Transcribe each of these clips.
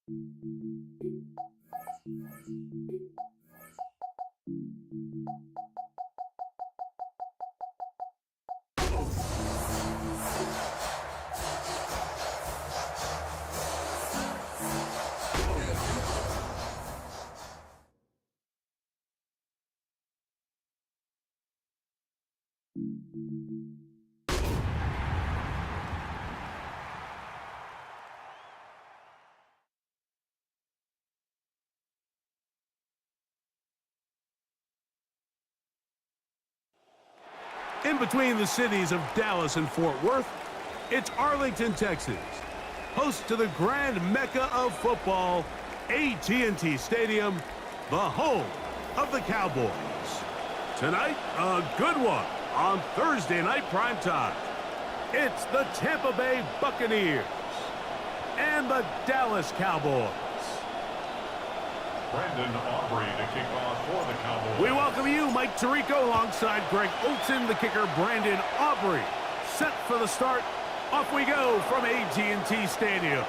In between the cities of Dallas and Fort Worth, it's Arlington, Texas, host to the grand mecca of football, AT&T Stadium, the home of the Cowboys. Tonight, a good one on Thursday night primetime. It's the Tampa Bay Buccaneers and the Dallas Cowboys. Brandon Aubrey to kick off for the Cowboys. We welcome you, Mike Tirico, alongside Greg Olsen, the kicker, Brandon Aubrey. Set for the start. Off we go from AT&T Stadium.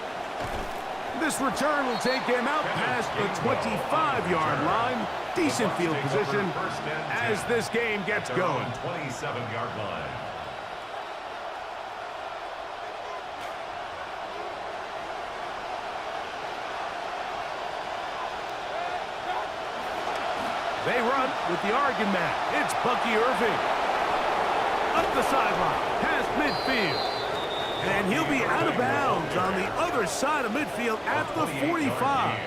This return will take him out past the 25-yard line. Decent field position as this game gets going. 27-yard line. They run with the Oregon man. It's Bucky Irving. Up the sideline, past midfield. And he'll be out of bounds on the other side of midfield at the 45.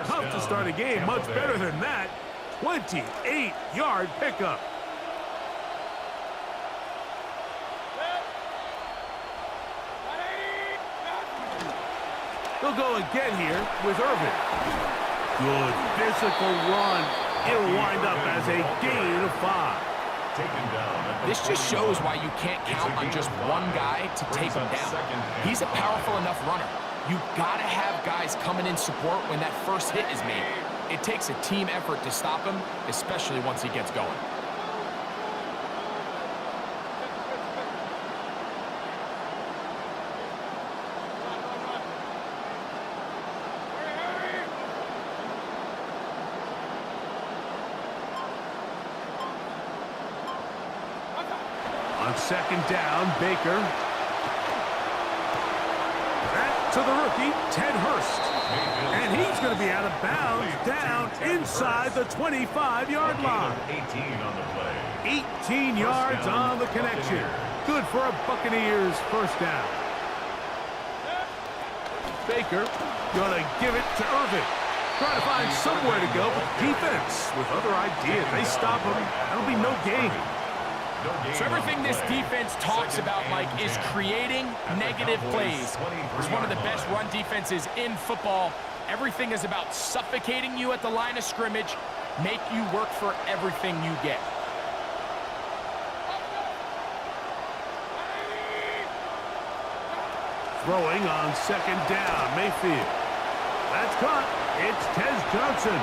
Tough to start a game, much better than that. 28-yard pickup. They'll go again here with Irving. Good physical run. It'll wind up as a gain of 5. This just shows why you can't count on just one guy to take him down. He's a powerful enough runner. You've got to have guys coming in support when that first hit is made. It takes a team effort to stop him, especially once he gets going. On second down, Baker. Back to the rookie, Ted Hurst. And he's going to be out of bounds down inside the 25-yard line. 18 on the play. 18 yards on the connection. Good for a Buccaneers first down. Baker going to give it to Irving. Trying to find somewhere to go, but defense with other ideas. They stop him. That'll be no gain. So everything this defense talks about, Mike, is creating negative plays. It's one of the best run defenses in football. Everything is about suffocating you at the line of scrimmage, make you work for everything you get. Throwing on second down, Mayfield. That's caught. It's Tez Johnson.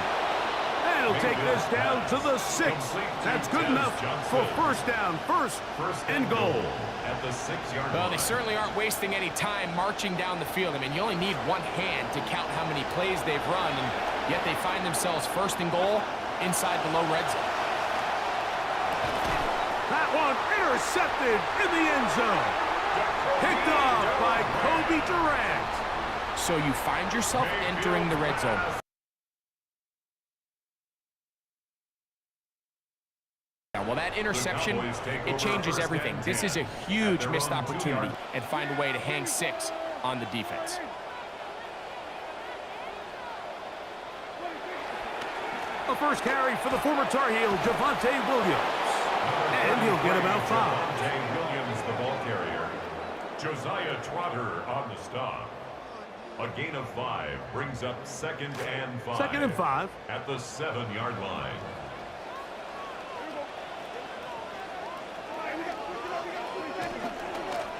And he'll take this down to the 6. That's good enough for first down, first and goal. At the 6-yard line. Well, they certainly aren't wasting any time marching down the field. I mean, you only need one hand to count how many plays they've run, and yet they find themselves first and goal inside the low red zone. That one intercepted in the end zone. Picked off by Kobe Durant. So you find yourself entering the red zone. Well, that interception, it changes everything. This is a huge missed opportunity, and find a way to hang 6 on the defense. A first carry for the former Tar Heel, Javonte Williams. And he'll get about 5. Javonte Williams, the ball carrier. Josiah Trotter on the stop. A gain of 5 brings up second and 5. Second and 5. At the 7-yard line.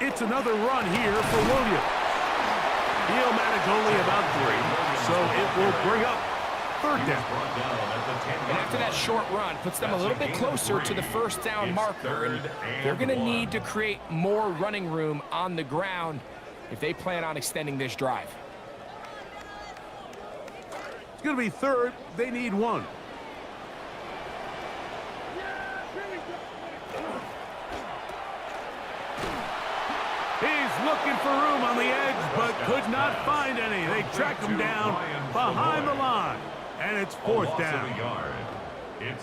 It's another run here for Williams. He'll manage only about 3, so it will bring up third down. And after that short run, puts them a little bit closer to the first down marker. And they're going to need to create more running room on the ground if they plan on extending this drive. going to be third. They need one. He's looking for room on the edge, but could not find any. They track him down behind the line, and it's fourth down.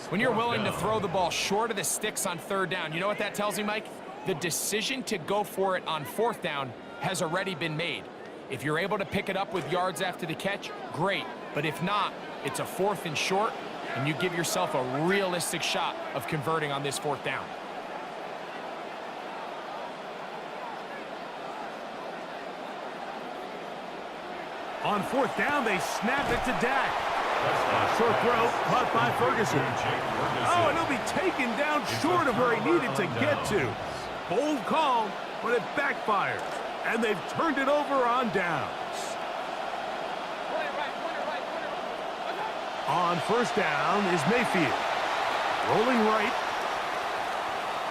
When you're willing to throw the ball short of the sticks on third down, you know what that tells me, Mike? The decision to go for it on fourth down has already been made. If you're able to pick it up with yards after the catch, great. But if not, it's a fourth and short, and you give yourself a realistic shot of converting on this fourth down. On fourth down, they snap it to Dak. Short throw, caught by Ferguson. Oh, and he'll be taken down short of where he needed to get to. Bold call, but it backfires. And they've turned it over on downs. On first down is Mayfield. Rolling right.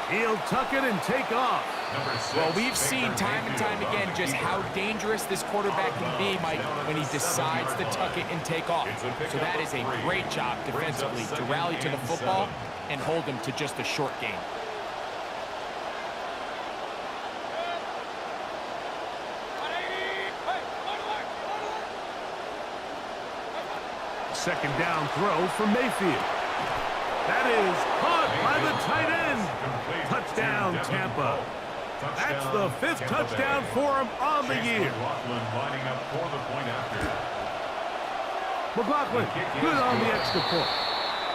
He'll tuck it and take off. Well, we've seen time and time again just how dangerous this quarterback can be, Mike, when he decides to tuck it and take off. So that is a great job defensively to rally to the football and hold him to just a short gain. Second down throw for Mayfield. That is caught by the tight end. Touchdown, Tampa. That's the fifth touchdown for him on the year. McLaughlin, good on the extra point.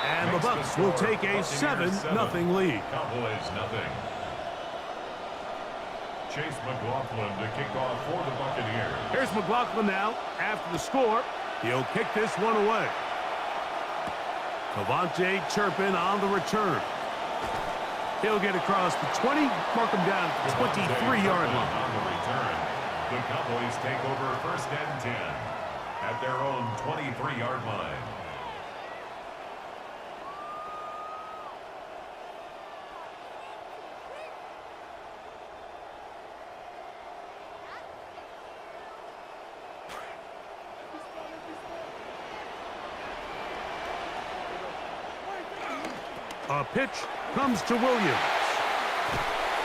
And the Bucs will take a 7-0 lead. Chase McLaughlin to kick off for the Buccaneers. Here's McLaughlin now. After the score, he'll kick this one away. Cavante Turpin on the return. He'll get across the 20, mark him down at the 23-yard line. On the return, the Cowboys take over first and 10 at their own 23-yard line. A pitch comes to Williams.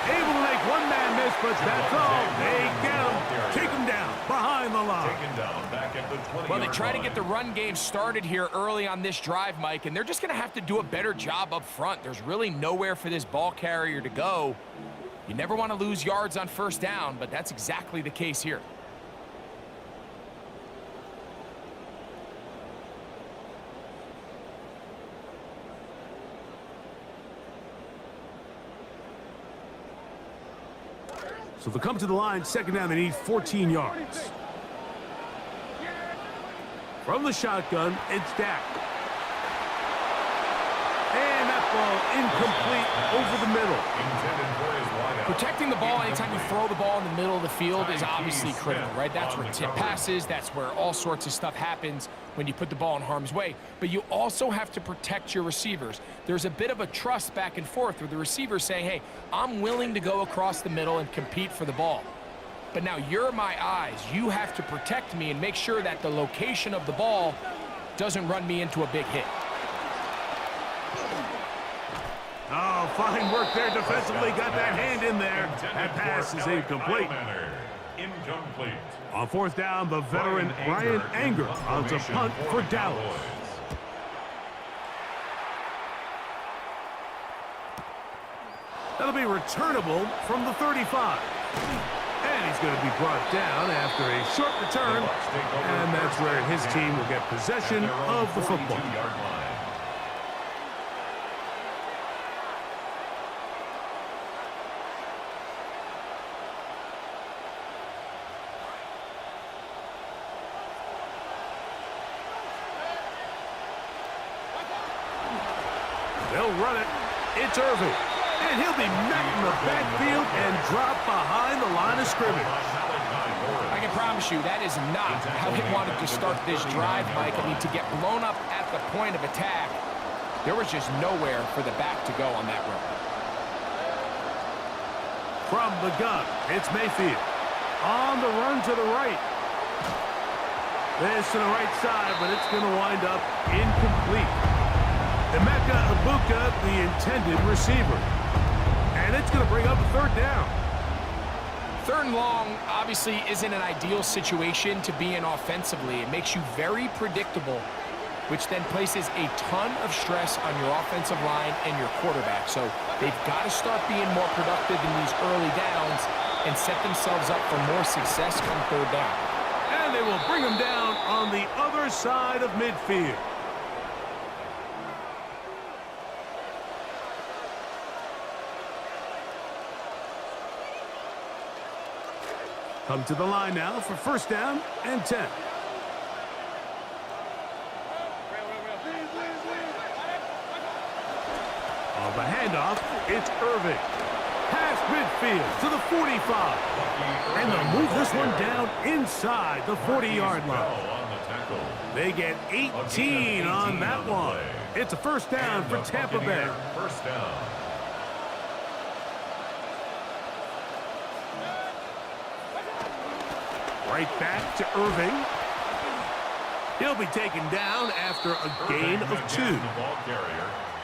Able to make one man miss, but that's all. They get him. Take him down behind the line. Taken down back at the 20-yard Well, they try to line. get the run game started here early on this drive, Mike, and they're just going to have to do a better job up front. There's really nowhere for this ball carrier to go. You never want to lose yards on first down, but that's exactly the case here. So they'll come to the line, second down, they need 14 yards. From the shotgun, it's Dak. And that ball incomplete over the middle. Intended for his wideout. Protecting the ball anytime you throw the ball in the middle of the field is obviously critical, right? That's where tip passes, that's where all sorts of stuff happens when you put the ball in harm's way. But you also have to protect your receivers. There's a bit of a trust back and forth where the receiver's saying, hey, I'm willing to go across the middle and compete for the ball. But now you're my eyes. You have to protect me and make sure that the location of the ball doesn't run me into a big hit. Oh, fine work there defensively. Got that hand in there. That pass is incomplete. Incomplete. On fourth down, the veteran Ryan Anger on a punt for Dallas. That'll be returnable from the 35. And he's going to be brought down after a short return. And that's where his team will get possession of the football. They'll run it. It's Irving. And he'll be met in the backfield and dropped behind the line of scrimmage. I can promise you that is not how they wanted to start this drive, Mike. I mean, to get blown up at the point of attack, there was just nowhere for the back to go on that run. From the gun, it's Mayfield. On the run to the right. This to the right side, but it's going to wind up incomplete. Emeka Egbuka, the intended receiver. And it's going to bring up a third down. Third and long obviously isn't an ideal situation to be in offensively. It makes you very predictable, which then places a ton of stress on your offensive line and your quarterback. So they've got to start being more productive in these early downs and set themselves up for more success come third down. And they will bring them down on the other side of midfield. Come to the line now for first down and 10. On the handoff, it's Irving. Past midfield to the 45. And they'll move this one down inside the 40-yard line. They get 18 on that one. It's a first down for Tampa Bay. First down. Right back to Irving. He'll be taken down after a gain of 2.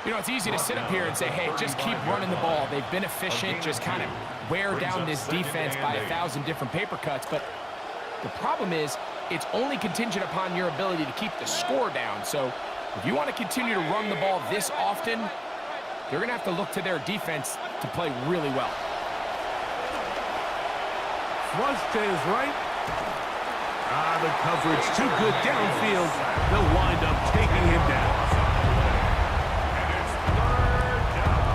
You know, it's easy to sit up here and say, hey, just keep running the ball. They've been efficient, just kind of wear down this defense by 1,000 different paper cuts. But the problem is it's only contingent upon your ability to keep the score down. So if you want to continue to run the ball this often, you're going to have to look to their defense to play really well. Flush to his right. The coverage too good downfield. They'll wind up taking him down. And it's third down.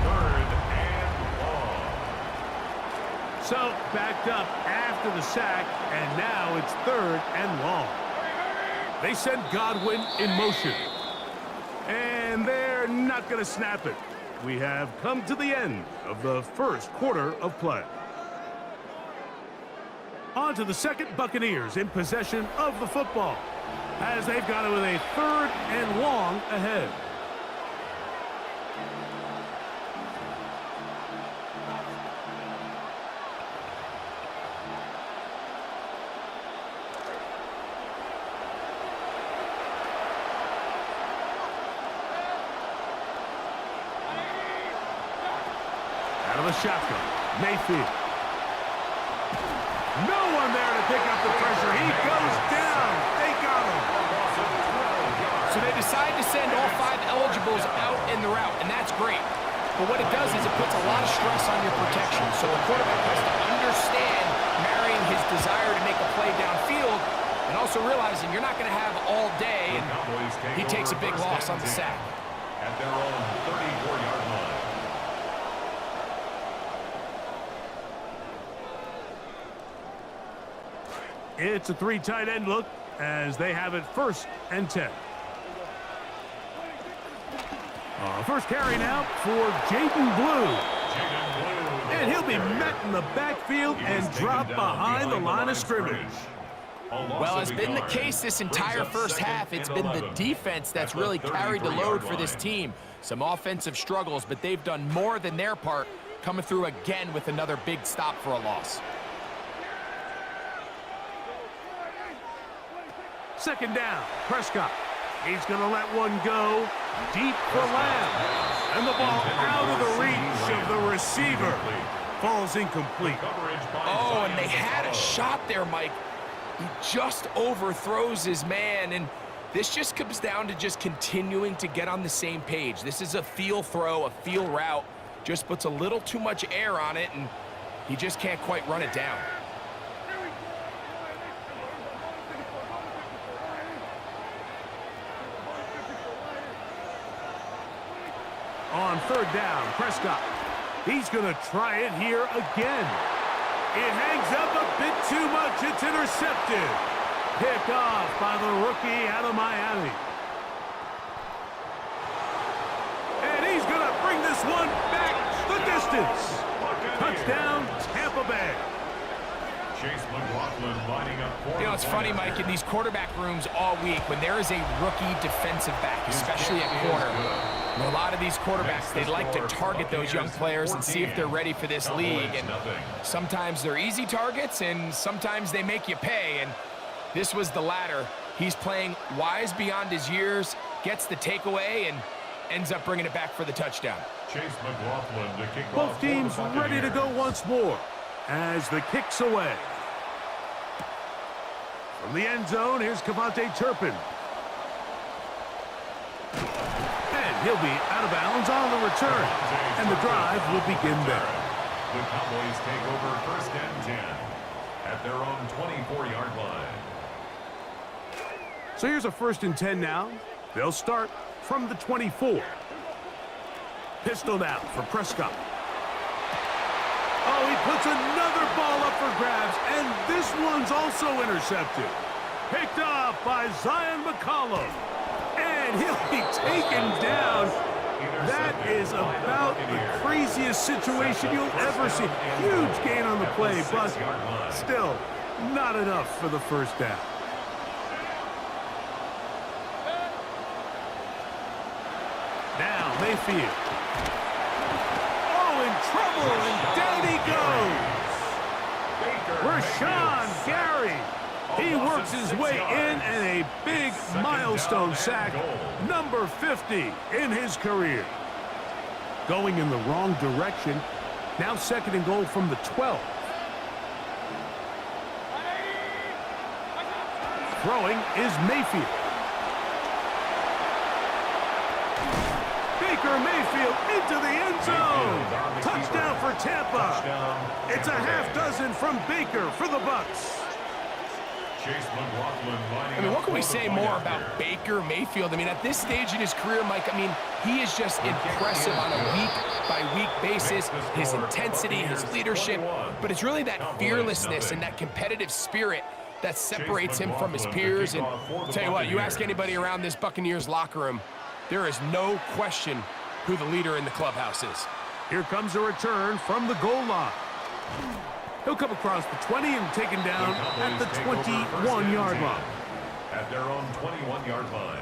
Third and long. So backed up after the sack, and now it's third and long. They send Godwin in motion. And they're not going to snap it. We have come to the end of the first quarter of play. On to the second, Buccaneers in possession of the football as they've got it with a third and long ahead. Out of the shotgun, Mayfield. No one there to pick up the pressure. He goes down. They got him. So they decide to send all 5 eligibles out in the route, and that's great. But what it does is it puts a lot of stress on your protection. So the quarterback has to understand marrying his desire to make a play downfield and also realizing you're not going to have all day, and he takes a big loss on the sack. At their own 34-yard line. It's a 3 tight end look as they have it first and 10. First carry now for Jaden Blue. And he'll be met in the backfield and dropped behind the line of scrimmage. Well, as been the case this entire first half, it's been the defense that's really carried the load for this team. Some offensive struggles, but they've done more than their part, coming through again with another big stop for a loss. Second down, Prescott. He's going to let one go deep for Lamb. And the ball out of the reach of the receiver. Falls incomplete. Oh, and they had a shot there, Mike. He just overthrows his man, and this just comes down to just continuing to get on the same page. This is a feel throw, a feel route. Just puts a little too much air on it, and he just can't quite run it down. On third down, Prescott. He's going to try it here again. It hangs up a bit too much. It's intercepted. Pick off by the rookie out of Miami. And he's going to bring this one back the distance. Touchdown, Tampa Bay. Chase McLaughlin lining up for You know, it's funny, Mike, in these quarterback rooms all week, when there is a rookie defensive back, especially at corner, a lot of these quarterbacks, they like to target those young players and see if they're ready for this league. And sometimes they're easy targets, and sometimes they make you pay. And This was the latter. He's playing wise beyond his years, gets the takeaway, and ends up bringing it back for the touchdown. Chase McLaughlin to kick off. Both teams ready to go once more as the kick's away. From the end zone, here's Cavante Turpin. And he'll be out of bounds on the return. And the drive will begin there. The Cowboys take over first and 10 at their own 24-yard line. So here's a first and 10 now. They'll start from the 24. Pistoled out for Prescott. Oh, he puts another ball up for grabs, and this one's also intercepted. Picked up by Zion McCollum. And he'll be taken down. That is about the craziest situation you'll ever see. Huge gain on the play, but still not enough for the first down. Now Mayfield. Oh, in trouble, and down he goes. Rashawn Gary. He works his way in, and a big milestone sack, number 50 in his career. Going in the wrong direction. Now second and goal from the 12. Throwing is Mayfield. Baker Mayfield into the end zone. Touchdown for Tampa. It's a half dozen from Baker for the Bucs. Chase McLaughlin lining I mean, what up can we for the say point more after. about Baker Mayfield? I mean, at this stage in his career, Mike, I mean, he is just impressive on a week-by-week basis. His intensity, his leadership, but it's really that fearlessness and that competitive spirit that separates him from his peers. And I'll tell you what, you ask anybody around this Buccaneers locker room, there is no question who the leader in the clubhouse is. Here comes a return from the goal line. He'll come across the 20 and taken down at the 21-yard line. At their own 21-yard line.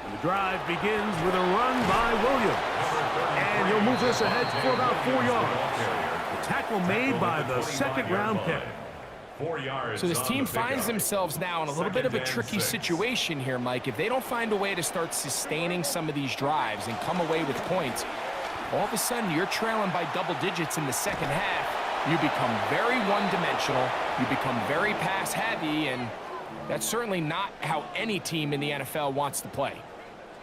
And the drive begins with a run by Williams. And he'll move this ahead for about 4 yards. The tackle made by the second-round pick. 4 yards. So this team finds themselves now in a little bit of a tricky situation here, Mike. If they don't find a way to start sustaining some of these drives and come away with points, all of a sudden you're trailing by double digits in the second half. You become very one-dimensional. You become very pass-heavy, and that's certainly not how any team in the NFL wants to play.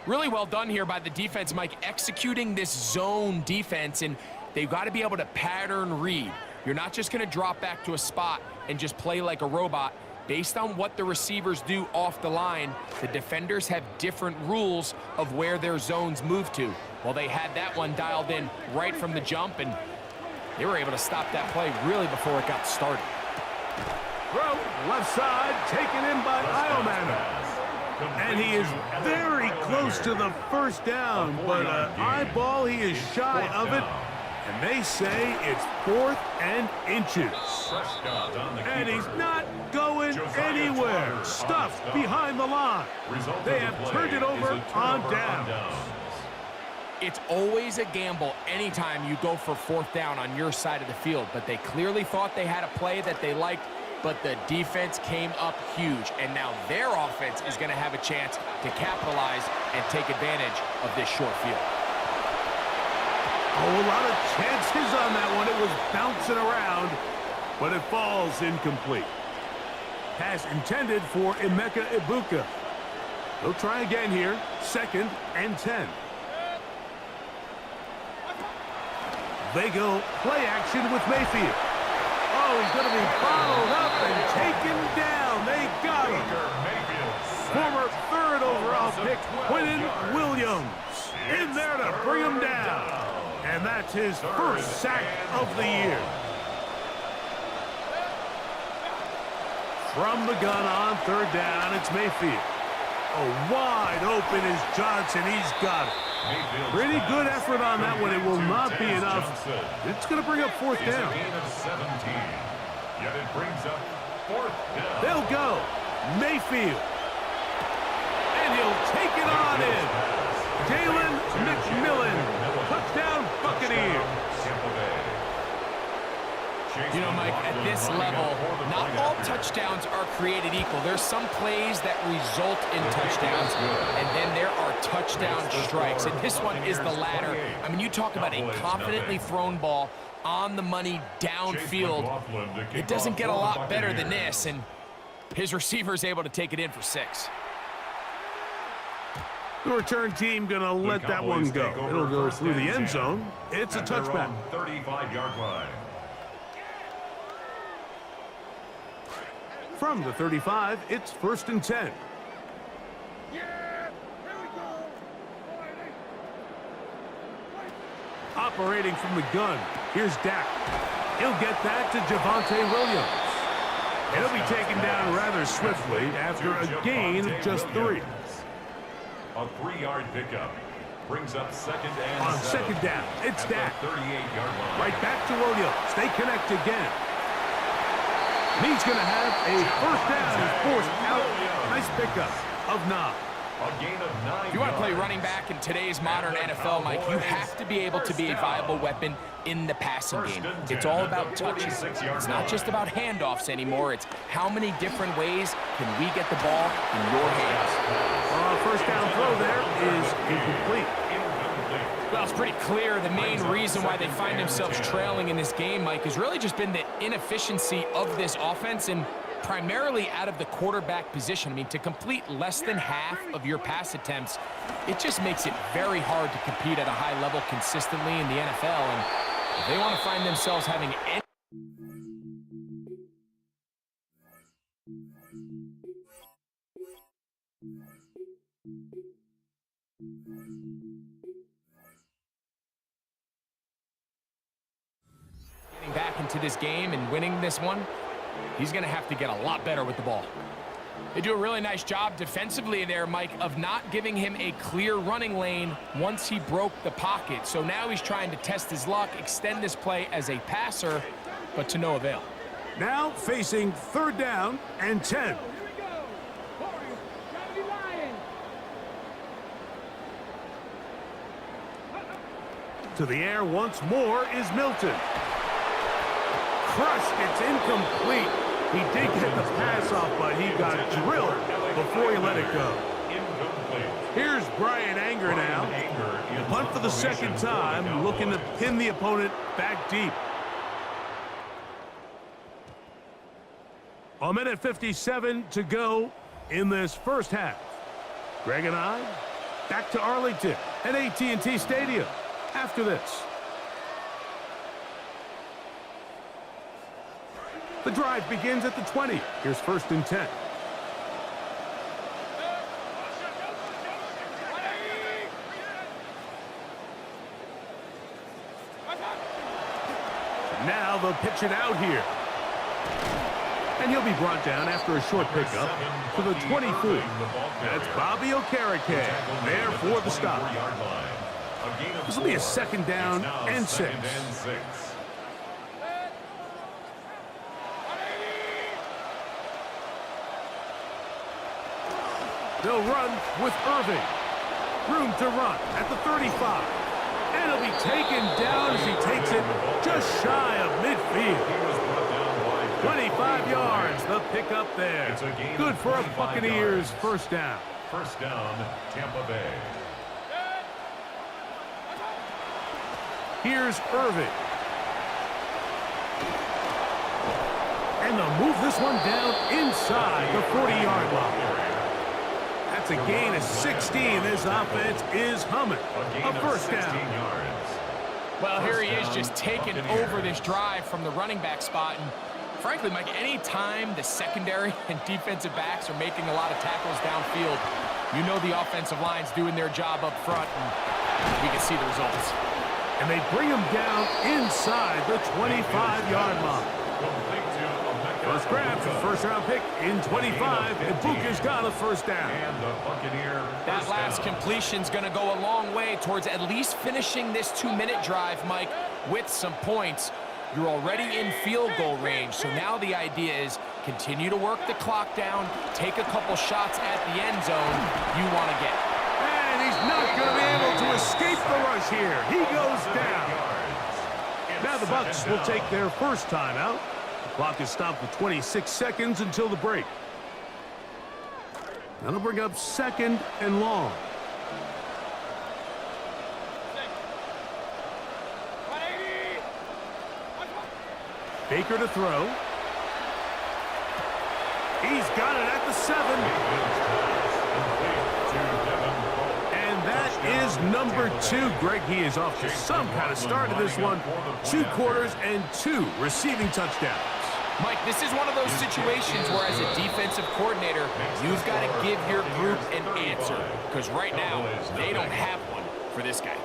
Really well done here by the defense, Mike, executing this zone defense, and they've got to be able to pattern read. You're not just going to drop back to a spot and just play like a robot. Based on what the receivers do off the line, the defenders have different rules of where their zones move to. Well, they had that one dialed in right from the jump, and they were able to stop that play really before it got started. Throw, left side, taken in by Iomanno. And he is very close to the first down, but eyeball, he is shy of it. And they say it's 4th and inches. And he's not going anywhere. Stuffed behind the line. They have turned it over on downs. It's always a gamble anytime you go for 4th down on your side of the field, but they clearly thought they had a play that they liked, but the defense came up huge, and now their offense is going to have a chance to capitalize and take advantage of this short field. Oh, a lot of chances on that one. It was bouncing around, but it falls incomplete. Pass intended for Emeka Egbuka. They'll try again here. 2nd and 10. They go play action with Mayfield. Oh, he's going to be followed up and taken down. They got him. Former 3rd overall pick, Quinnen Williams, in there to bring him down. And that's his first sack of the year. From the gun on 3rd down, it's Mayfield. Oh, wide open is Johnson. He's got it. Pretty good effort on that one. It will not be enough. It's going to bring up 4th down. Yet it brings up 4th down. They'll go. Mayfield. And he'll take it on in. Jalen McMillan. Touchdown, Buccaneers. You know, Mike, at this level, not all touchdowns are created equal. There's some plays that result in touchdowns, and then there are touchdown strikes. And this one is the latter. I mean, you talk about a confidently thrown ball on the money downfield. It doesn't get a lot better than this, and his receiver is able to take it in for 6. The return team going to let that one go. It'll go through the end zone. It's a touchback. 35-yard line. From the 35, it's 1st and 10. Operating from the gun, here's Dak. He'll get that to Javonte Williams. He'll be taken down rather swiftly after a gain of just 3. A 3-yard pickup brings up 2nd and 7. On 2nd down, it's Dak. 38-yard line. Right back to Williams. They connect again. And he's going to have a 1st down and forced out. Nice pickup of 9. A gain of 9. If you want to play running back in today's modern NFL, Mike, you have to be able to be a viable weapon in the passing game. It's all about touches. It's not just about handoffs anymore. It's how many different ways can we get the ball in your hands. 1st down throw there is incomplete. Well, it's pretty clear the main reason why they find themselves trailing in this game, Mike, has really just been the inefficiency of this offense and primarily out of the quarterback position. I mean, to complete less than half of your pass attempts, it just makes it very hard to compete at a high level consistently in the NFL. And if they want to find themselves having any back into this game and winning this one, he's going to have to get a lot better with the ball. They do a really nice job defensively there, Mike, of not giving him a clear running lane once he broke the pocket. So now he's trying to test his luck, extend this play as a passer, but to no avail. Now facing 3rd down and 10. To the air once more is Milton. Crushed, it's incomplete. He did get the pass off, but he got drilled before he let it go. Here's Brian Anger now. Punt for the 2nd time, looking to pin the opponent back deep. A minute 57 to go in this 1st half. Greg and I back to Arlington at AT&T Stadium after this. The drive begins at the 20. Here's 1st and 10. Now they'll pitch it out here. And he'll be brought down after a short pickup to the 24. That's Bobby Okereke there for the stop. This will be a 2nd down and 6. They'll run with Irving. Room to run at the 35. And he'll be taken down as he takes it just shy of midfield. 25 yards, the pickup there. Good for a Buccaneers 1st down. 1st down, Tampa Bay. Here's Irving. And they'll move this one down inside the 40-yard line. That's a gain of 16. This offense is humming. A 1st down. Well, here he is just taking over this drive from the running back spot. And frankly, Mike, any time the secondary and defensive backs are making a lot of tackles downfield, you know the offensive line's doing their job up front, and we can see the results. And they bring him down inside the 25-yard line. First grab for the 1st round pick in 25, and Buka's got a 1st down. And the Buccaneer. That last completion's going to go a long way towards at least finishing this 2-minute drive, Mike, with some points. You're already in field goal range, so now the idea is continue to work the clock down, take a couple shots at the end zone you want to get. And He's not going to be able to escape the rush here. He goes down. Now the Bucs will take their first timeout. The clock is stopped with 26 seconds until the break. That'll bring up second and long. Baker to throw. He's got it at the 7. And that is number 2. Greg, he is off to some kind of start to this one. 2 quarters and 2 receiving touchdowns. Mike, this is one of those situations where as a defensive coordinator, you've got to give your group an answer. Because right now, they don't have one for this guy.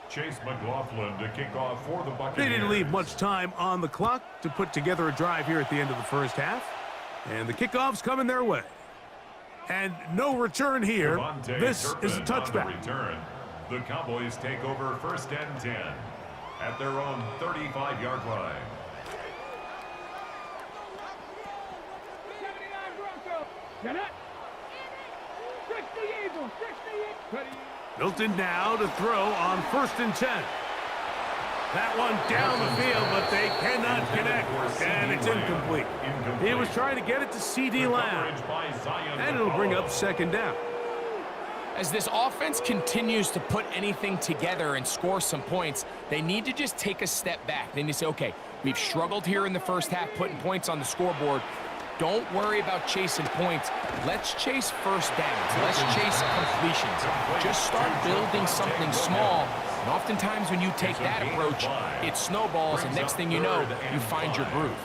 Chase McLaughlin to kick off for the Buccaneers. They didn't leave much time on the clock to put together a drive here at the end of the first half. And the kickoff's coming their way. And no return here. Devontae This Turpin is a touchback. on the return. The Cowboys take over 1st and 10 at their own 35-yard line. Milton now to throw on 1st and 10. That one down the field, but they cannot connect, and it's incomplete. He was trying to get it to C.D. Lamb, and it'll bring up second down. As this offense continues to put anything together and score some points, they need to just take a step back. They need to say, okay, we've struggled here in the first half putting points on the scoreboard. Don't worry about chasing points. Let's chase first downs. Let's chase completions. Just start building something small. And oftentimes when you take that approach, it snowballs, and next thing you know, you find your groove.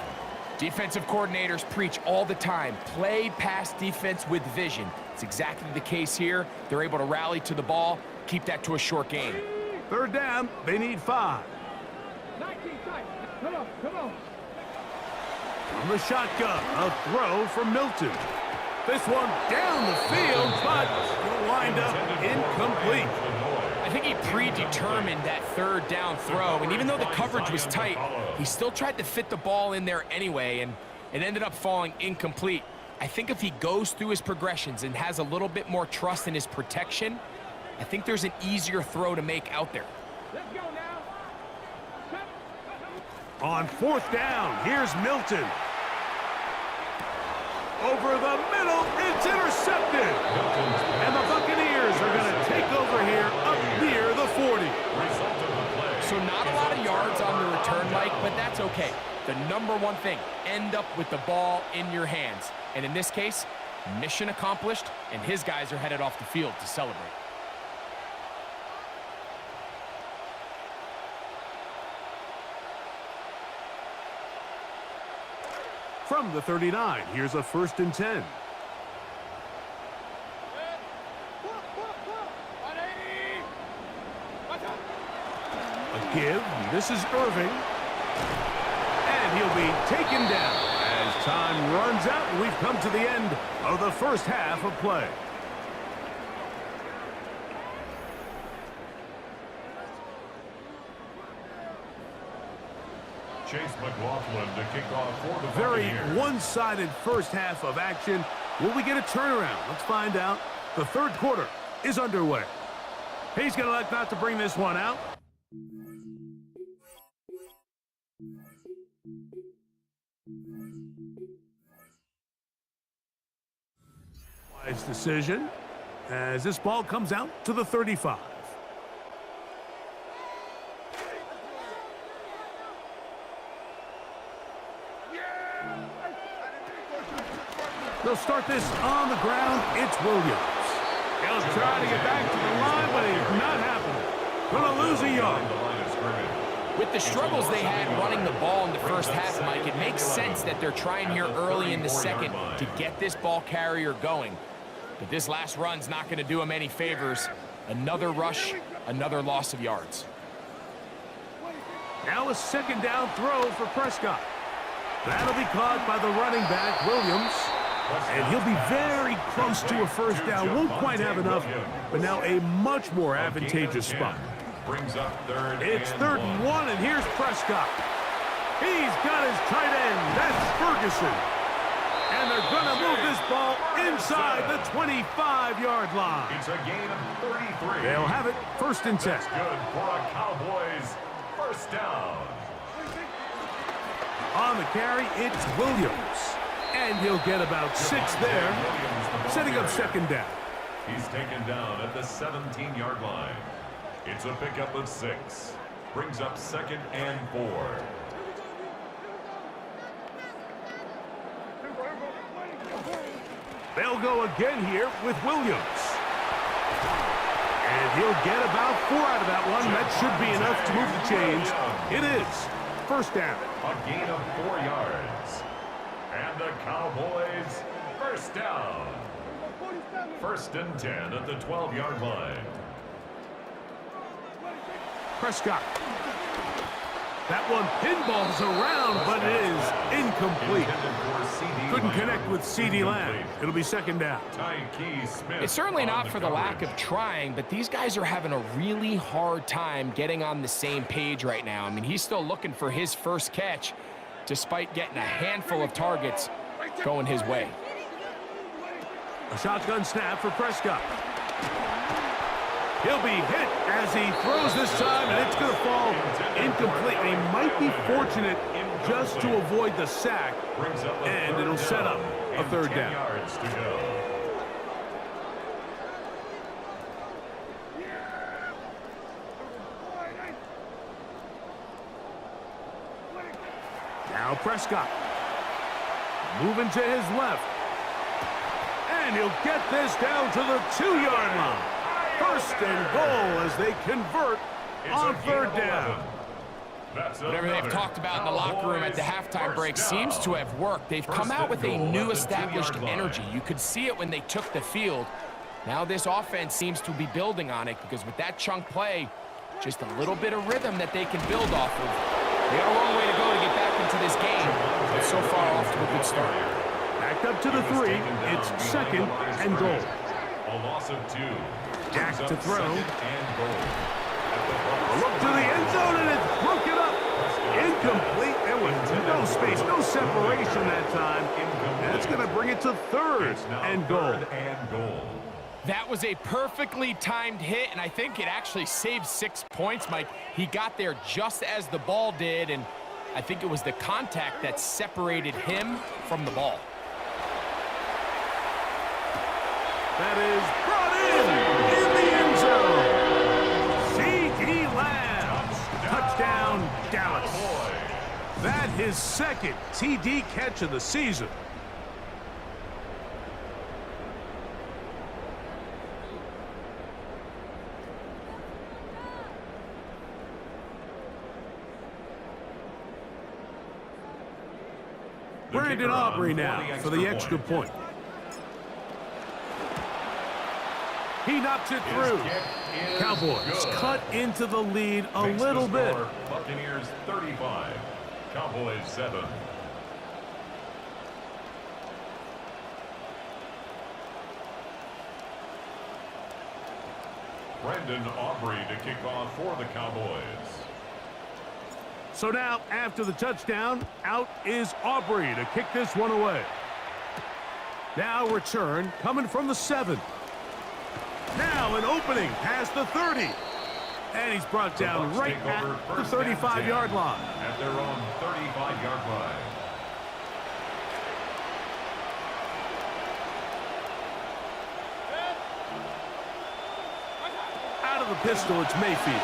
Defensive coordinators preach all the time, play pass defense with vision. It's exactly the case here. They're able to rally to the ball, keep that to a short game. Third down, they need 5. Come on. From the shotgun, a throw from Milton. This one down the field, but it'll wind up incomplete. I think he predetermined that third down throw, and even though the coverage was tight, he still tried to fit the ball in there anyway, and it ended up falling incomplete. I think if he goes through his progressions and has a little bit more trust in his protection, I think there's an easier throw to make out there. Let's go now. On 4th down, here's Milton. Over the middle, it's intercepted. And the Buccaneers are going to take over here up near the 40. So not a lot of yards on the return, Mike, but that's okay. The number one thing, end up with the ball in your hands. And in this case, mission accomplished, and his guys are headed off the field to celebrate. From the 39, here's a 1st and 10. A give. This is Irving. And he'll be taken down as time runs out, and we've come to the end of the first half of play. Chase McLaughlin to kick off for the Very Buccaneers. one-sided first half of action. Will we get a turnaround? Let's find out. The third quarter is underway. He's going to elect not to bring this one out. Wise decision as this ball comes out to the 35. They'll start this on the ground. It's Williams. He'll try to get back to the line, but it's not happening. Going to lose a yard. With the struggles they had running the ball in the first half, Mike, it makes sense that they're trying here early in the second to get this ball carrier going. But this last run's not going to do him any favors. Another rush, another loss of yards. Now a second down throw for Prescott. That'll be caught by the running back, Williams. And he'll be very close to a first down. Won't quite have enough, but now a much more advantageous spot. brings up third It's and 3rd and 1, and here's Prescott. He's got his tight end. That's Ferguson. And they're going to move this ball inside the 25-yard line. It's a gain of 33. They'll have it 1st and 10. That's good for a Cowboys first down. On the carry, it's Williams. And he'll get about 6 there, setting up 2nd down. He's taken down at the 17-yard line. It's a pickup of 6. Brings up 2nd and 4. They'll go again here with Williams. And he'll get about 4 out of that one. That should be enough to move the chains. It is 1st down. A gain of 4 yards. And the Cowboys first down. 1st and 10 at the 12-yard line. Prescott. That one pinballs around, but it is incomplete. Couldn't connect with CeeDee Lamb. It'll be 2nd down. It's certainly not for the lack of trying, but these guys are having a really hard time getting on the same page right now. I mean, he's still looking for his first catch, despite getting a handful of targets going his way. A shotgun snap for Prescott. He'll be hit as he throws this time, and it's going to fall incomplete. And he might be fortunate just to avoid the sack, and it'll set up a 3rd down. Yards to go. Now Prescott. Moving to his left. And he'll get this down to the 2-yard line. 1st and goal as they convert on 3rd down. Whatever they've talked about in the locker room at the halftime break seems to have worked. They've come out with a new established energy. You could see it when they took the field. Now this offense seems to be building on it because with that chunk play, just a little bit of rhythm that they can build off of. They got a long way to go to get back into this game, but so far off to a good start. Back up to the 3. It's 2nd and goal. A loss of 2. Jack to throw. And goal. A look to the end zone, and it's broken up. Incomplete. There was no space, no separation that time. And it's going to bring it to 3rd and goal. That was a perfectly timed hit, and I think it actually saved 6 points, Mike. He got there just as the ball did, and I think it was the contact that separated him from the ball. That is brought in the end zone. CeeDee Lamb. Touchdown, Dallas. That his 2nd TD catch of the season. Brandon Aubrey now for the extra point. He knocks it through. Cowboys cut into the lead a little bit. Buccaneers 35, Cowboys 7. Brandon Aubrey to kick off for the Cowboys. So now, after the touchdown, out is Aubrey to kick this one away. Now return coming from the 7. Now an opening past the 30. And he's brought down right at the 35-yard line. At their own 35-yard line. Out of the pistol, it's Mayfield.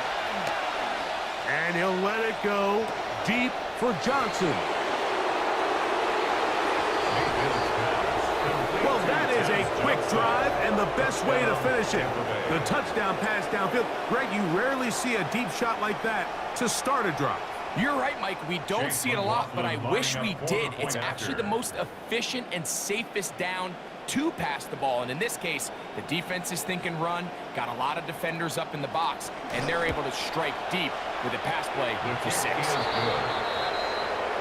And he'll let it go deep for Johnson. Well, that is a quick drive and the best way to finish it. The touchdown pass downfield. Greg, you rarely see a deep shot like that to start a drive. You're right, Mike. We don't see it a lot, but I wish we did. It's actually the most efficient and safest down to pass the ball. And in this case, the defense is thinking run, got a lot of defenders up in the box, and they're able to strike deep with a pass play for 6.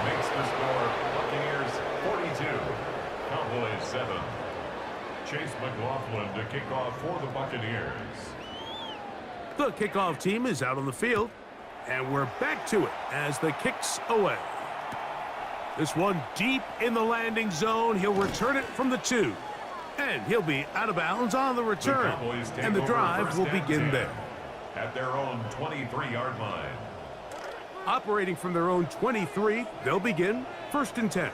Makes the score Buccaneers 42, Cowboys 7. Chase McLaughlin to kick off for the Buccaneers. The kickoff team is out on the field, and we're back to it as the kick's away. This one deep in the landing zone. He'll return it from the 2. And he'll be out of bounds on the return. And the drive will begin there. At their own 23-yard line. Operating from their own 23, they'll begin 1st and 10.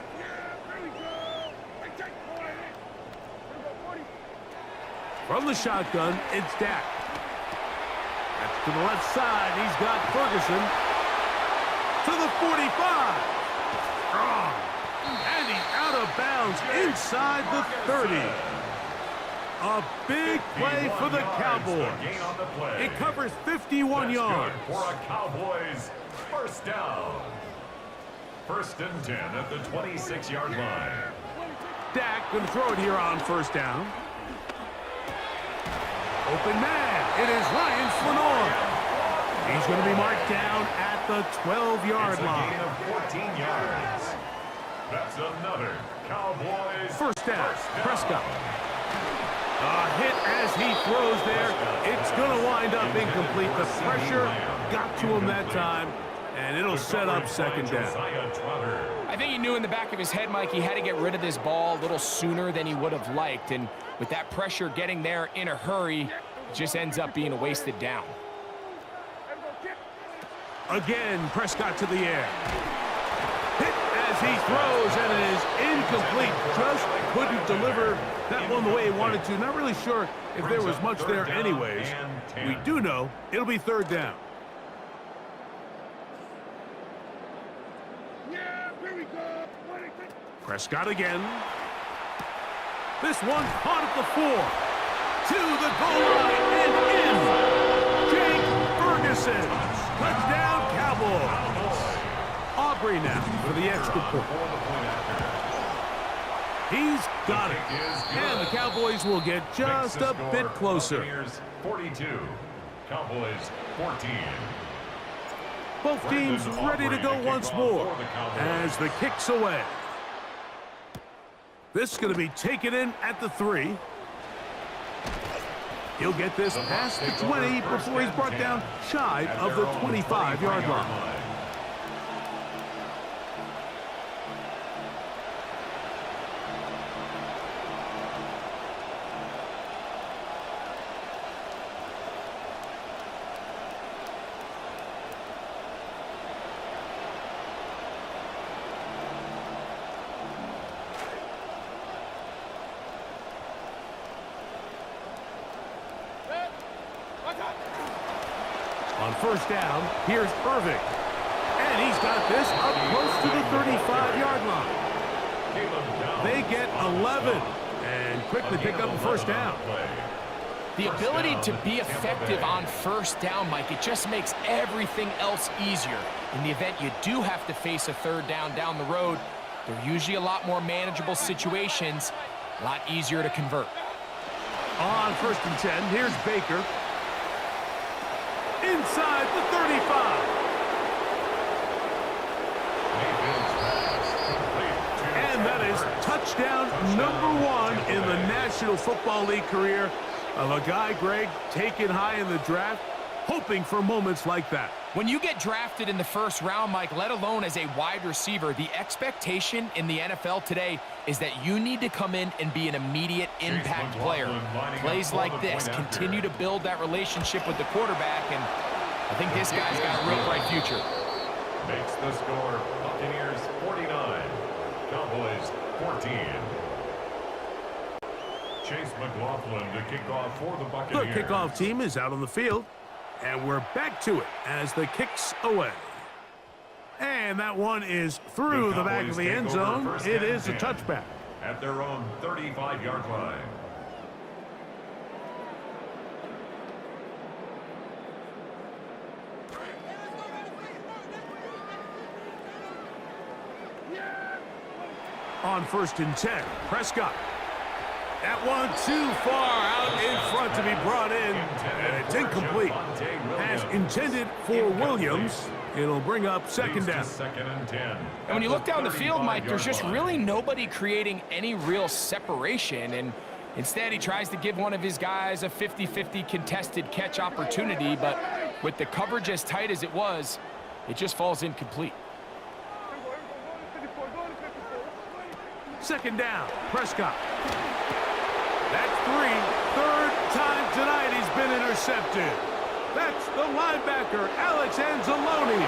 From the shotgun, it's Dak. That's to the left side. He's got Ferguson to the 45. Strong. And he's out of bounds inside the 30. A big play for the Cowboys. It covers 51 yards. For a Cowboys first down. 1st and 10 at the 26-yard line. Dak going to throw it here on 1st down. Open man. It is Ryan Flanor. He's going to be marked down at the 12-yard line. Gain of 14 yards. That's another Cowboys First down. Prescott. A hit as he throws there. It's going to wind up incomplete. The pressure got to him that time, and it'll set up 2nd down. I think he knew in the back of his head, Mike, he had to get rid of this ball a little sooner than he would have liked. And with that pressure getting there in a hurry, it just ends up being a wasted down. Again, Prescott to the air. Hit as he throws, and it is incomplete. Just couldn't deliver that one the way he wanted to. Not really sure if there was much there anyways. We do know it'll be 3rd down. Prescott again. This one caught at the 4. To the goal line and in. Jake Ferguson. Touchdown, Cowboys. Aubrey now for the extra point. He's got it. And the Cowboys will get just a bit closer. 42. Cowboys 14. Both teams ready to go once more as the kick's away. This is going to be taken in at the 3. He'll get this past the 20 before he's brought down shy of the 25-yard line. On 1st down, here's Irving. And he's got this up close to the 35-yard line. They get 11 and quickly pick up the 1st down. The ability to be effective on 1st down, Mike, it just makes everything else easier. In the event you do have to face a 3rd down the road, they're usually a lot more manageable situations, a lot easier to convert. On 1st and 10, here's Baker. Inside the 35. And that is touchdown number 1 in the National Football League career of a guy, Greg, taken high in the draft, hoping for moments like that. When you get drafted in the 1st round, Mike, let alone as a wide receiver, the expectation in the NFL today is that you need to come in and be an immediate impact player. Plays like this continue to build that relationship with the quarterback, and I think this guy's got a real bright future. Makes the score Buccaneers 49, Cowboys 14. Chase McLaughlin to kick off for the Buccaneers. The kickoff team is out on the field, and we're back to it as the kick's away. And that one is through the back of the end zone. It is a touchback. At their own 35-yard line. On 1st and 10, Prescott. That one too far out in front to be brought in, and it's incomplete. As intended for Williams, it'll bring up 2nd down. 2nd and 10. And when you look down the field, Mike, there's just really nobody creating any real separation. And Instead, he tries to give one of his guys a 50-50 contested catch opportunity, but with the coverage as tight as it was, it just falls incomplete. Second down, Prescott. That's 3. Third time tonight he's been intercepted. That's the linebacker, Alex Anzalone.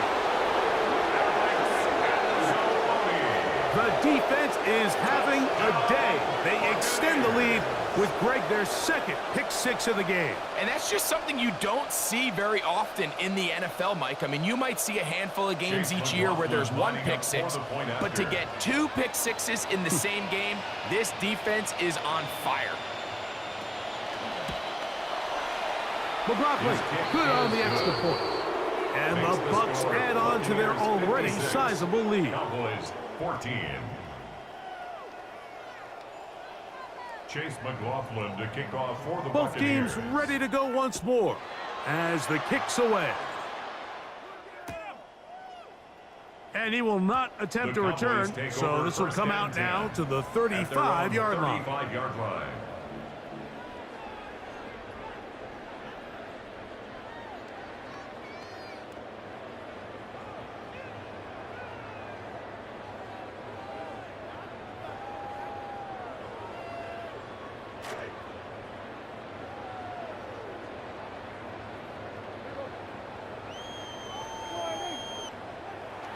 The defense is having a day. They extend the lead with Greg their second pick-6 of the game. And that's just something you don't see very often in the NFL, Mike. I mean, you might see a handful of games each year where there's one pick-6, but to get 2 pick-6s in the same game, this defense is on fire. McLaughlin, good on the extra point. And the Bucs add on to their already sizable lead. Cowboys 14. Chase McLaughlin to kick off for the Both Buccaneers. teams ready to go once more as the kick's away. And he will not attempt to return, so this will come out now to the 35-yard line. 35-yard line.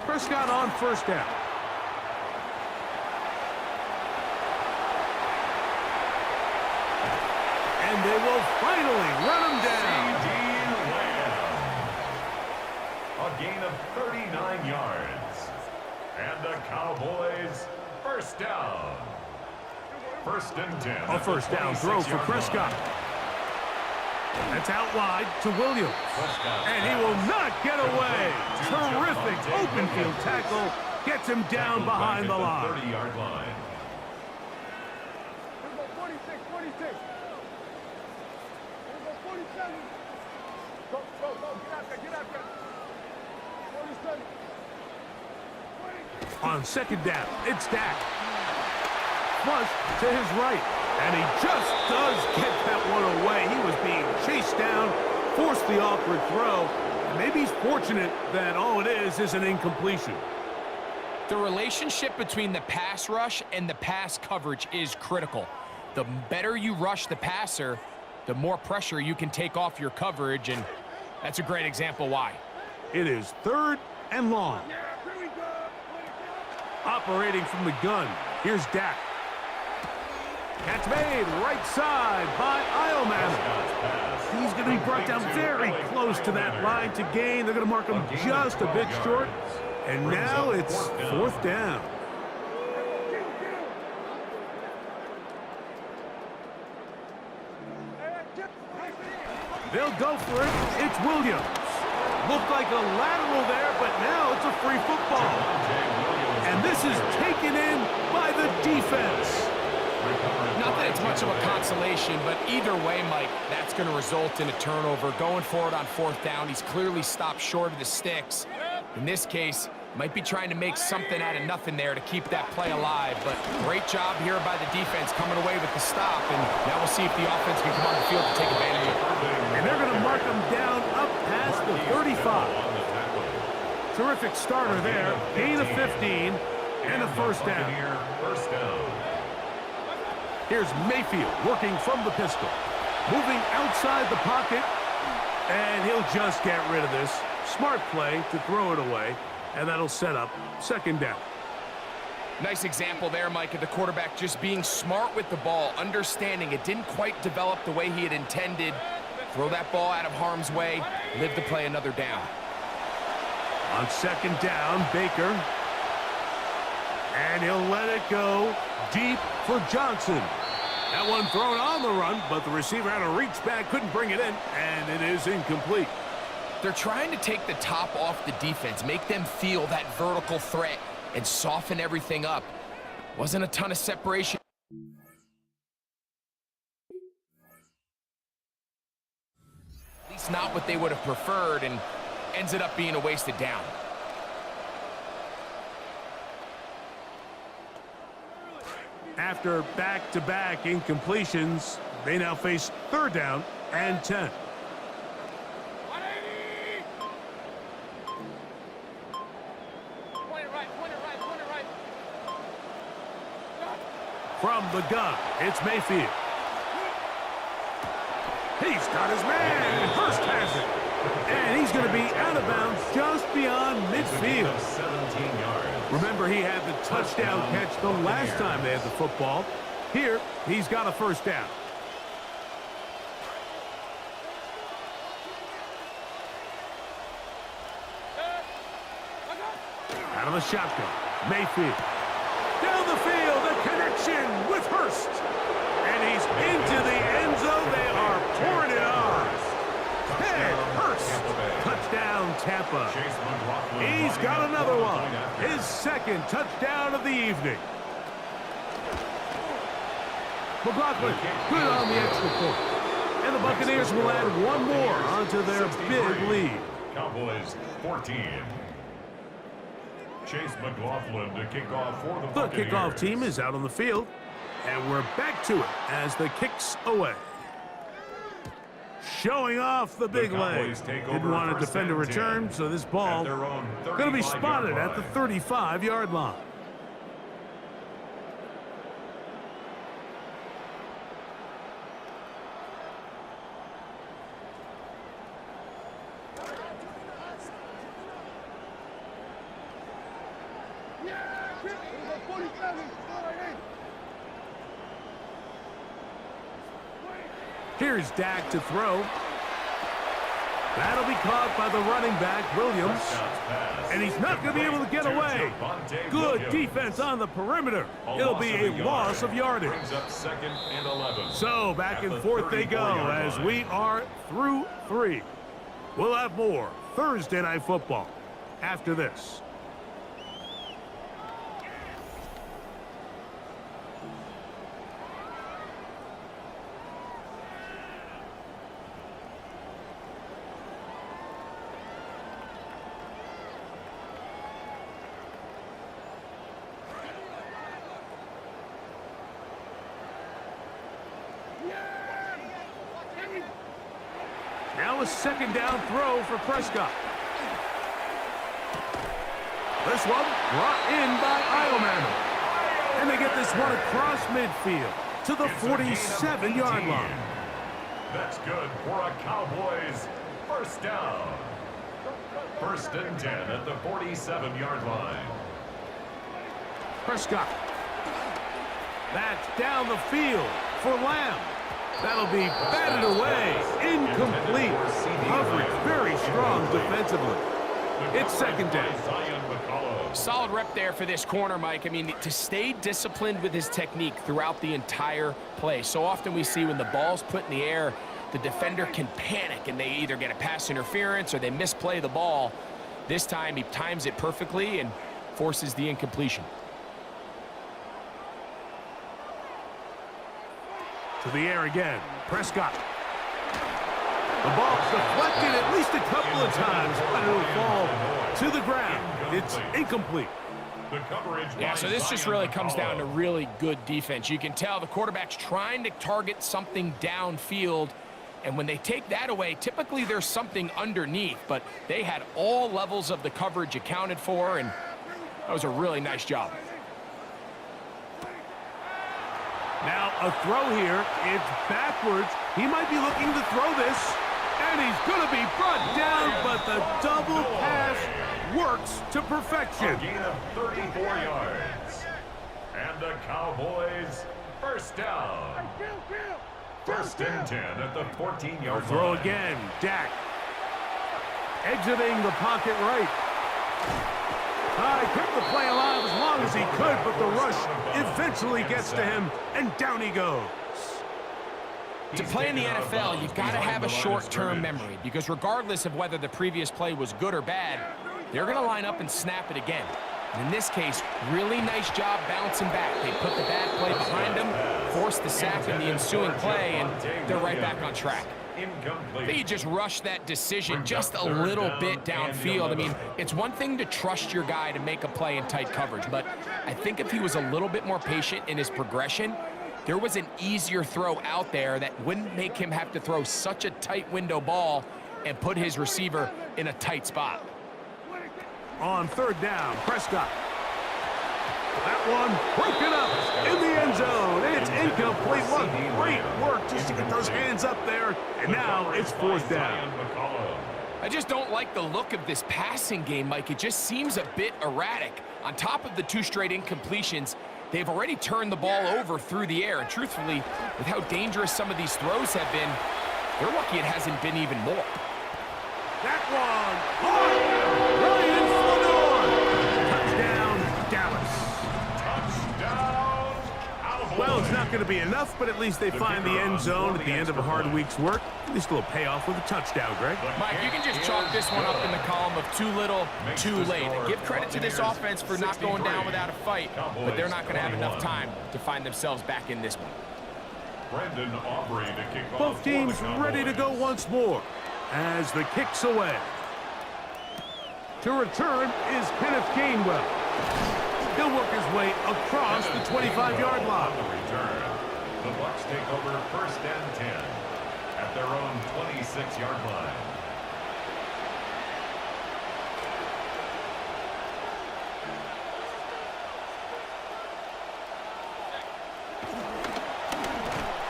Prescott on first down. And they will finally run him down. CeeDee Lamb. A gain of 39 yards. And the Cowboys first down. First and 10. A first down throw for Prescott. That's out wide to Williams. And he will not get away. Terrific open field tackle. Gets him down behind the line. 30-yard line. On second down, it's Dak. Flush to his right. And he just does get that one away. He was being chased down, forced the awkward throw. And maybe he's fortunate that all it is an incompletion. The relationship between the pass rush and the pass coverage is critical. The better you rush the passer, the more pressure you can take off your coverage, and that's a great example why. It is 3rd and long. Operating from the gun, here's Dak. Catch made, right side by Eilman. He's going to be brought down very close to that line to gain. They're going to mark him just a bit short. And now it's 4th down. They'll go for it. It's Williams. Looked like a lateral there, but now it's a free football. And this is taken in by the defense. Not that it's much of a consolation, but either way, Mike, that's going to result in a turnover. Going forward on 4th down, he's clearly stopped short of the sticks. In this case, might be trying to make something out of nothing there to keep that play alive. But great job here by the defense coming away with the stop. And now we'll see if the offense can come on the field to take advantage of it. And they're going to mark him down up past the 35. Terrific starter there. Gain of 15 and a first down. First down. Here's Mayfield working from the pistol. Moving outside the pocket. And he'll just get rid of this. Smart play to throw it away. And that'll set up 2nd down. Nice example there, Mike, of the quarterback just being smart with the ball, understanding it didn't quite develop the way he had intended. Throw that ball out of harm's way, live to play another down. On 2nd down, Baker. And he'll let it go deep for Johnson. That one thrown on the run, but the receiver had to reach back, couldn't bring it in, and it is incomplete. They're trying to take the top off the defense, make them feel that vertical threat, and soften everything up. Wasn't a ton of separation. At least not what they would have preferred, and ends up being a wasted down. After back-to-back incompletions, they now face 3rd down and 10. From the gun, it's Mayfield. He's got his man. Hurst has it. And he's going to be out of bounds just beyond midfield. 17 yards. Remember, he had the touchdown catch the last time they had the football. Here, he's got a 1st down. Out of the shotgun, Mayfield. Down the field, the connection with Hurst. And he's into the end zone. They are pouring it on. Head Hurst. Touchdown, Tampa. He's got another one. His 2nd touchdown of the evening. McLaughlin, good on the extra point. And the Buccaneers will add one more onto their big lead. Cowboys 14. Chase McLaughlin to kick off for the The Buccaneers. kickoff team is out on the field, and we're back to it as the kick's away. Showing off the big leg. Didn't want to defend a return, so this ball going to be spotted at the 35-yard line. Here's Dak to throw. That'll be caught by the running back, Williams. And he's not going to be able to get away. Good defense on the perimeter. It'll be a loss of yardage. So back and forth they go as we are through 3. We'll have more Thursday Night Football after this. Now a 2nd down throw for Prescott. This one brought in by Eilman. And they get this one across midfield to the 47-yard line. That's good for a Cowboys 1st down. 1st and 10 at the 47-yard line. Prescott. That's down the field for Lamb. That'll be batted away. Incomplete. Coverage very strong defensively. It's 2nd down. Solid rep there for this corner, Mike. I mean, to stay disciplined with his technique throughout the entire play. So often we see when the ball's put in the air, the defender can panic and they either get a pass interference or they misplay the ball. This time he times it perfectly and forces the incompletion. To the air again. Prescott. The ball deflected at least a couple of times, but it will fall to the ground. It's incomplete. Yeah, so this just really comes down to really good defense. You can tell the quarterback's trying to target something downfield, and when they take that away, typically there's something underneath, but they had all levels of the coverage accounted for, and that was a really nice job. Now a throw here. It's backwards. He might be looking to throw this. And he's going to be brought down, but the double pass works to perfection. A gain of 34 yards. And the Cowboys 1st down. 1st and 10 at the 14-yard line. Throw again. Dak. Exiting the pocket right. He kept the play alive as long as he could, but the rush eventually gets to him, and down he goes. To play in the NFL, you've got to have a short-term memory, because regardless of whether the previous play was good or bad, they're going to line up and snap it again. And in this case, really nice job bouncing back. They put the bad play behind them, forced the sack in the ensuing play, and they're right back on track. Incomplete. He just rushed that decision just a little bit downfield. I mean, it's one thing to trust your guy to make a play in tight coverage, but I think if he was a little bit more patient in his progression, there was an easier throw out there that wouldn't make him have to throw such a tight window ball and put his receiver in a tight spot. On third down, Prescott. That one broken up in the end zone. It's incomplete. What great work just to get those hands up there. And now it's fourth down. I just don't like the look of this passing game, Mike. It just seems a bit erratic. On top of the 2 straight incompletions, they've already turned the ball over through the air. And truthfully, with how dangerous some of these throws have been, they're lucky it hasn't been even more. That one, Ryan Flanor. Touchdown, Dallas. Well, it's not going to be enough, but at least they find the end zone at the end of a hard week's work. At least a little payoff with a touchdown, Greg. Mike, you can just chalk this one up in the column of too little, too late. And give credit to this offense for not going down without a fight, but they're not going to have enough time to find themselves back in this one. Brendan Aubrey to kick off. Both teams ready to go once more as the kick's away. To return is Kenneth Gainwell. He'll work his way across the 25-yard line. On the return, the Bucs take over 1st and 10 at their own 26-yard line.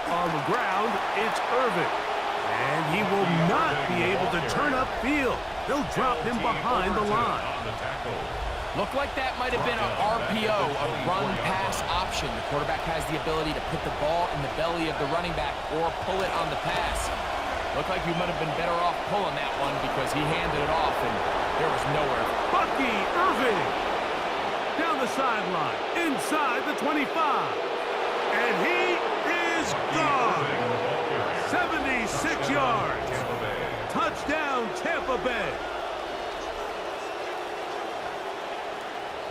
On the ground, it's Irvin. And he will not be able to turn upfield. They'll drop him behind the line. On the tackle. Looked like that might have been an RPO, a run-pass option. The quarterback has the ability to put the ball in the belly of the running back or pull it on the pass. Looked like he might have been better off pulling that one because he handed it off and there was nowhere. Bucky Irving down the sideline, inside the 25. And he is gone. 76 yards. Touchdown, Tampa Bay.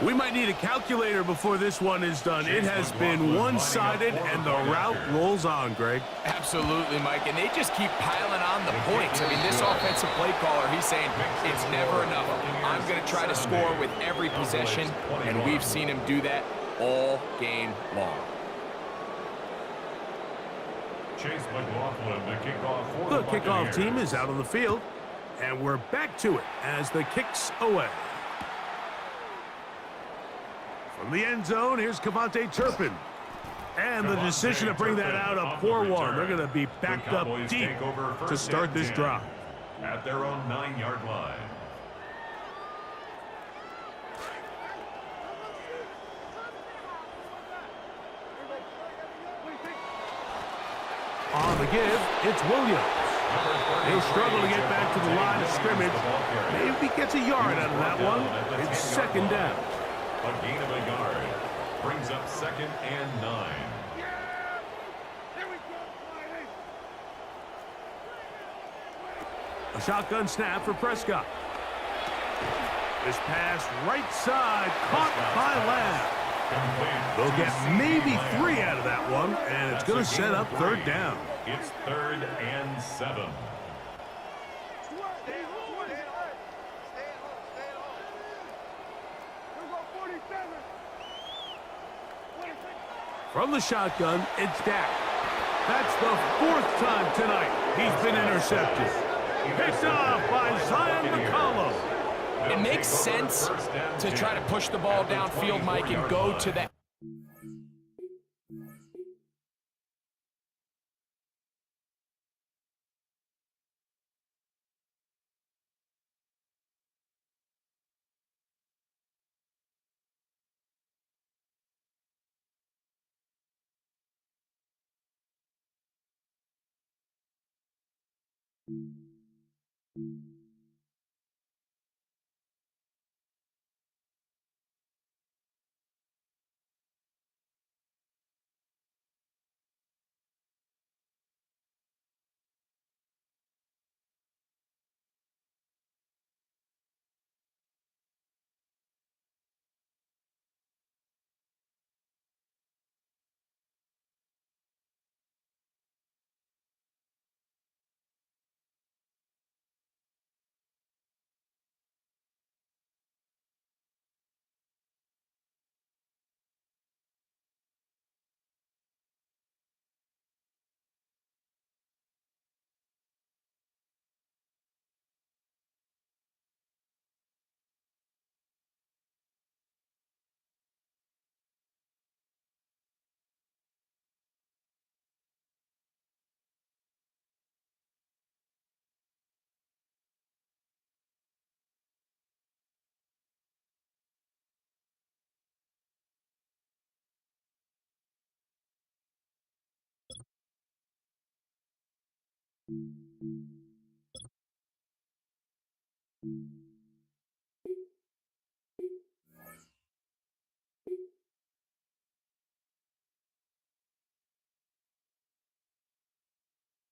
We might need a calculator before this one is done. It has been one-sided, and the route rolls on, Greg. Absolutely, Mike, and they just keep piling on the points. I mean, this offensive play caller, he's saying it's never enough. I'm going to try to score with every possession, and we've seen him do that all game long. Chase McLaughlin to kick off for The kickoff team is out on the field, and we're back to it as the kick's away. From the end zone, here's Kevontae Turpin. And the decision to bring that out, a poor one. They're going to be backed up deep to start this drive. At their own 9-yard line. On the give, it's Williams. He'll struggle to get back to the line of scrimmage. Maybe gets a yard out of that one. It's 2nd down. A gain of a yard brings up 2nd and 9. A shotgun snap for Prescott. This pass right side caught by Lamb. They'll get maybe 3 out of that one, and it's going to set up 3rd down. It's 3rd and 7. From the shotgun, it's Dak. That's the 4th time tonight he's been intercepted. Picked off by Zion McCollum. It makes sense to try to push the ball downfield, Mike, and go to that.